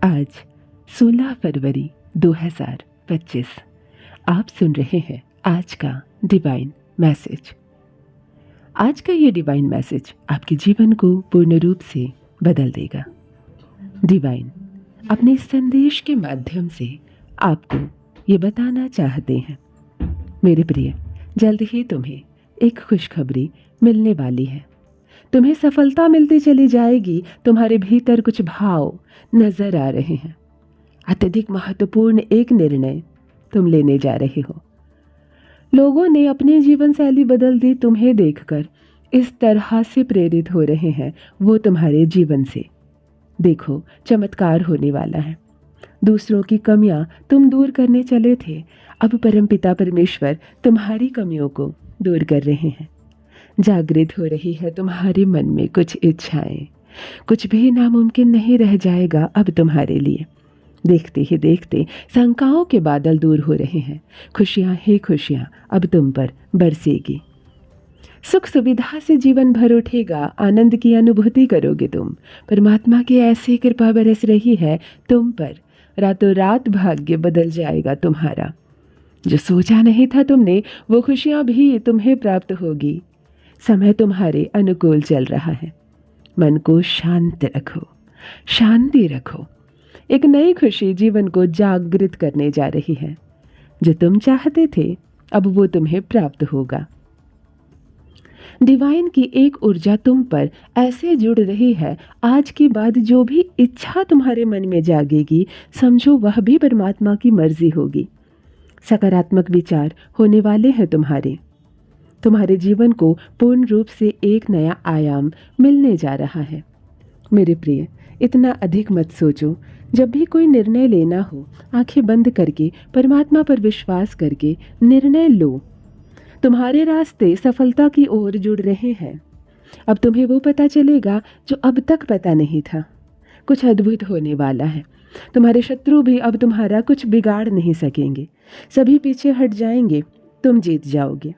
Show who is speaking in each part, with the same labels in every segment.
Speaker 1: आज 16 फरवरी 2025। आप सुन रहे हैं आज का डिवाइन मैसेज। आज का ये डिवाइन मैसेज आपके जीवन को पूर्ण रूप से बदल देगा। डिवाइन अपने संदेश के माध्यम से आपको ये बताना चाहते हैं, मेरे प्रिय, जल्द ही तुम्हें एक खुशखबरी मिलने वाली है। तुम्हें सफलता मिलती चली जाएगी। तुम्हारे भीतर कुछ भाव नजर आ रहे हैं। अत्यधिक महत्वपूर्ण एक निर्णय तुम लेने जा रहे हो। लोगों ने अपनी जीवन शैली बदल दी। तुम्हें देखकर इस तरह से प्रेरित हो रहे हैं वो तुम्हारे जीवन से। देखो, चमत्कार होने वाला है। दूसरों की कमियां तुम दूर करने चले थे, अब परमपिता परमेश्वर तुम्हारी कमियों को दूर कर रहे हैं। जागृत हो रही है तुम्हारे मन में कुछ इच्छाएं। कुछ भी नामुमकिन नहीं रह जाएगा अब तुम्हारे लिए। देखते ही देखते शंकाओं के बादल दूर हो रहे हैं। खुशियां ही खुशियां अब तुम पर बरसेगी। सुख सुविधा से जीवन भर उठेगा। आनंद की अनुभूति करोगे तुम। परमात्मा की ऐसी कृपा बरस रही है तुम पर। रातों रात भाग्य बदल जाएगा तुम्हारा। जो सोचा नहीं था तुमने, वो खुशियां भी तुम्हें प्राप्त होगी। समय तुम्हारे अनुकूल चल रहा है। मन को शांत रखो, शांति रखो। एक नई खुशी जीवन को जागृत करने जा रही है। जो तुम चाहते थे अब वो तुम्हें प्राप्त होगा। डिवाइन की एक ऊर्जा तुम पर ऐसे जुड़ रही है। आज के बाद जो भी इच्छा तुम्हारे मन में जागेगी, समझो वह भी परमात्मा की मर्जी होगी। सकारात्मक विचार होने वाले हैं तुम्हारे जीवन को पूर्ण रूप से एक नया आयाम मिलने जा रहा है। मेरे प्रिय, इतना अधिक मत सोचो। जब भी कोई निर्णय लेना हो, आंखें बंद करके परमात्मा पर विश्वास करके निर्णय लो। तुम्हारे रास्ते सफलता की ओर जुड़ रहे हैं। अब तुम्हें वो पता चलेगा जो अब तक पता नहीं था। कुछ अद्भुत होने वाला है। तुम्हारे शत्रु भी अब तुम्हारा कुछ बिगाड़ नहीं सकेंगे। सभी पीछे हट जाएंगे। तुम जीत जाओगे।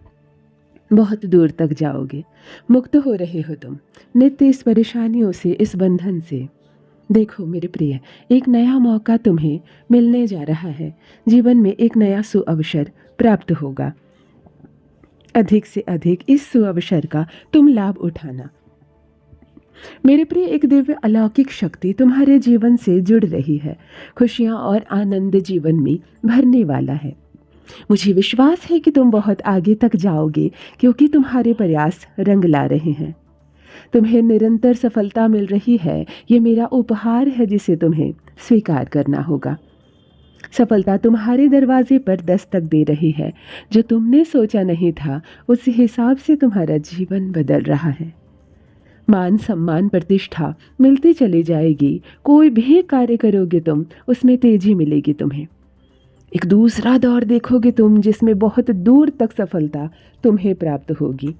Speaker 1: बहुत दूर तक जाओगे। मुक्त हो रहे हो तुम नित्य इस परेशानियों से, इस बंधन से। देखो मेरे प्रिय, एक नया मौका तुम्हें मिलने जा रहा है। जीवन में एक नया सुअवसर प्राप्त होगा। अधिक से अधिक इस सुअवसर का तुम लाभ उठाना। मेरे प्रिय, एक दिव्य अलौकिक शक्ति तुम्हारे जीवन से जुड़ रही है। खुशियां और आनंद जीवन में भरने वाला है। मुझे विश्वास है कि तुम बहुत आगे तक जाओगे, क्योंकि तुम्हारे प्रयास रंग ला रहे हैं। तुम्हें निरंतर सफलता मिल रही है। ये मेरा उपहार है जिसे तुम्हें स्वीकार करना होगा। सफलता तुम्हारे दरवाजे पर दस्तक दे रही है। जो तुमने सोचा नहीं था, उस हिसाब से तुम्हारा जीवन बदल रहा है। मान सम्मान प्रतिष्ठा मिलती चली जाएगी। कोई भी कार्य करोगे तुम, उसमें तेजी मिलेगी तुम्हें। एक दूसरा दौर देखोगे तुम, जिसमें बहुत दूर तक सफलता तुम्हें प्राप्त होगी।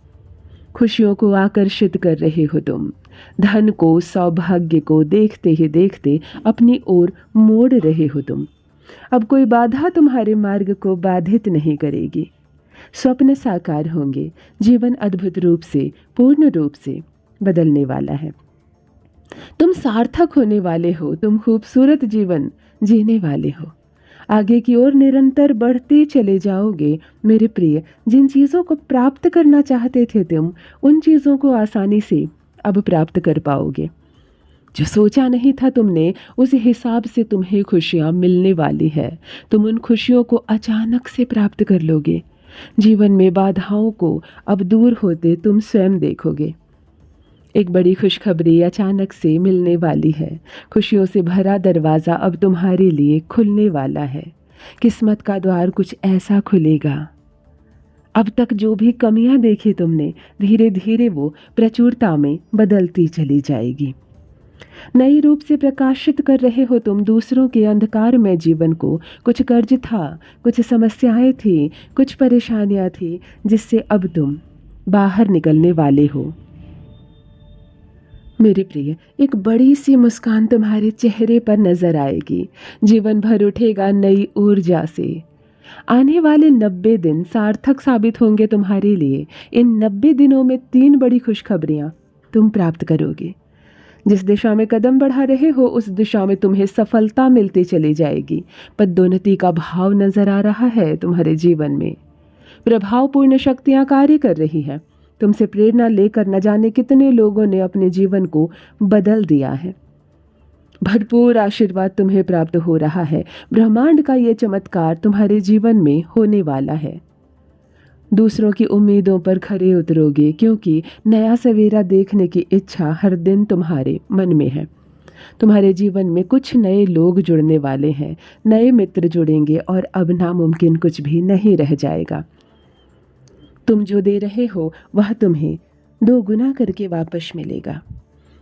Speaker 1: खुशियों को आकर्षित कर रहे हो तुम। धन को, सौभाग्य को देखते ही देखते अपनी ओर मोड़ रहे हो तुम। अब कोई बाधा तुम्हारे मार्ग को बाधित नहीं करेगी। स्वप्न साकार होंगे। जीवन अद्भुत रूप से, पूर्ण रूप से बदलने वाला है। तुम सार्थक होने वाले हो। तुम खूबसूरत जीवन जीने वाले हो। आगे की ओर निरंतर बढ़ते चले जाओगे। मेरे प्रिय, जिन चीज़ों को प्राप्त करना चाहते थे तुम, उन चीज़ों को आसानी से अब प्राप्त कर पाओगे। जो सोचा नहीं था तुमने, उस हिसाब से तुम्हें खुशियाँ मिलने वाली है। तुम उन खुशियों को अचानक से प्राप्त कर लोगे। जीवन में बाधाओं को अब दूर होते तुम स्वयं देखोगे। एक बड़ी खुशखबरी अचानक से मिलने वाली है। खुशियों से भरा दरवाज़ा अब तुम्हारे लिए खुलने वाला है। किस्मत का द्वार कुछ ऐसा खुलेगा। अब तक जो भी कमियां देखी तुमने, धीरे धीरे वो प्रचुरता में बदलती चली जाएगी। नई रूप से प्रकाशित कर रहे हो तुम दूसरों के अंधकार में जीवन को। कुछ कर्ज था, कुछ समस्याएं थी, कुछ परेशानियां थी, जिससे अब तुम बाहर निकलने वाले हो। मेरे प्रिय, एक बड़ी सी मुस्कान तुम्हारे चेहरे पर नजर आएगी। जीवन भर उठेगा नई ऊर्जा से। आने वाले 90 दिन सार्थक साबित होंगे तुम्हारे लिए। इन 90 दिनों में 3 बड़ी खुशखबरियां तुम प्राप्त करोगे। जिस दिशा में कदम बढ़ा रहे हो उस दिशा में तुम्हें सफलता मिलती चली जाएगी। पदोन्नति का भाव नजर आ रहा है तुम्हारे जीवन में। प्रभावपूर्ण शक्तियां कार्य कर रही है। तुमसे प्रेरणा लेकर न जाने कितने लोगों ने अपने जीवन को बदल दिया है। भरपूर आशीर्वाद तुम्हें प्राप्त हो रहा है। ब्रह्मांड का ये चमत्कार तुम्हारे जीवन में होने वाला है। दूसरों की उम्मीदों पर खरे उतरोगे, क्योंकि नया सवेरा देखने की इच्छा हर दिन तुम्हारे मन में है। तुम्हारे जीवन में कुछ नए लोग जुड़ने वाले हैं, नए मित्र जुड़ेंगे और अब नामुमकिन कुछ भी नहीं रह जाएगा। तुम जो दे रहे हो वह तुम्हें 2 गुना करके वापस मिलेगा।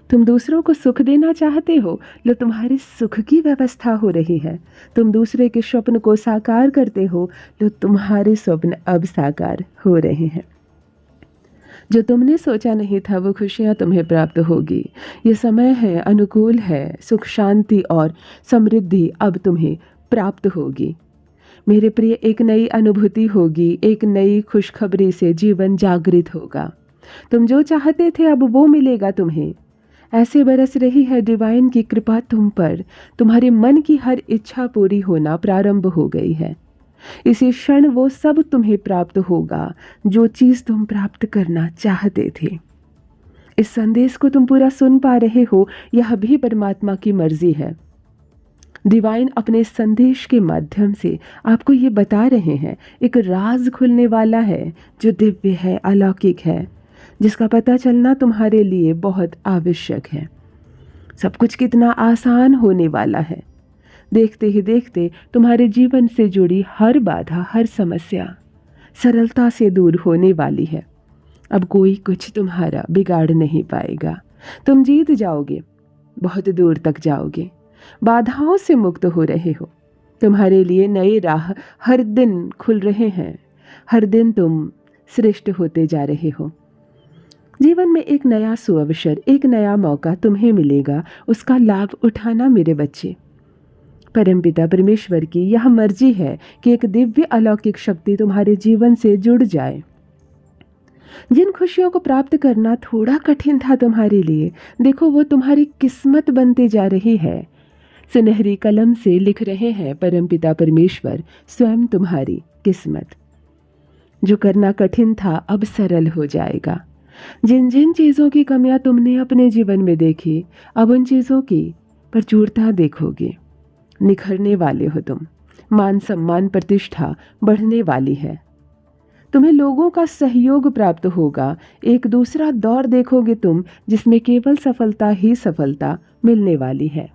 Speaker 1: तुम दूसरों को सुख देना चाहते हो, लो तुम्हारे सुख की व्यवस्था हो रही है। तुम दूसरे के स्वप्न को साकार करते हो, लो तुम्हारे स्वप्न अब साकार हो रहे हैं। जो तुमने सोचा नहीं था वो खुशियाँ तुम्हें प्राप्त होगी। ये समय है, अनुकूल है। सुख, शांति और समृद्धि अब तुम्हें प्राप्त होगी। मेरे प्रिय, एक नई अनुभूति होगी, एक नई खुशखबरी से जीवन जागृत होगा। तुम जो चाहते थे अब वो मिलेगा तुम्हें। ऐसे बरस रही है डिवाइन की कृपा तुम पर। तुम्हारे मन की हर इच्छा पूरी होना प्रारंभ हो गई है। इसी क्षण वो सब तुम्हें प्राप्त होगा जो चीज़ तुम प्राप्त करना चाहते थे। इस संदेश को तुम पूरा सुन पा रहे हो, यह भी परमात्मा की मर्जी है। डिवाइन अपने संदेश के माध्यम से आपको ये बता रहे हैं, एक राज खुलने वाला है जो दिव्य है, अलौकिक है, जिसका पता चलना तुम्हारे लिए बहुत आवश्यक है। सब कुछ कितना आसान होने वाला है। देखते ही देखते तुम्हारे जीवन से जुड़ी हर बाधा, हर समस्या सरलता से दूर होने वाली है। अब कोई कुछ तुम्हारा बिगाड़ नहीं पाएगा। तुम जीत जाओगे, बहुत दूर तक जाओगे। बाधाओं से मुक्त हो रहे हो। तुम्हारे लिए नए राह हर दिन खुल रहे हैं। हर दिन तुम श्रेष्ठ होते जा रहे हो। जीवन में एक नया सुअवसर, एक नया मौका तुम्हें मिलेगा। उसका लाभ उठाना मेरे बच्चे। परमपिता परमेश्वर की यह मर्जी है कि एक दिव्य अलौकिक शक्ति तुम्हारे जीवन से जुड़ जाए। जिन खुशियों को प्राप्त करना थोड़ा कठिन था तुम्हारे लिए, देखो वो तुम्हारी किस्मत बनते जा रही है। सुनहरी कलम से लिख रहे हैं परमपिता परमेश्वर स्वयं तुम्हारी किस्मत। जो करना कठिन था अब सरल हो जाएगा। जिन जिन चीज़ों की कमियां तुमने अपने जीवन में देखी, अब उन चीज़ों की प्रचुरता देखोगे। निखरने वाले हो तुम। मान सम्मान प्रतिष्ठा बढ़ने वाली है। तुम्हें लोगों का सहयोग प्राप्त होगा। एक दूसरा दौर देखोगे तुम, जिसमें केवल सफलता ही सफलता मिलने वाली है।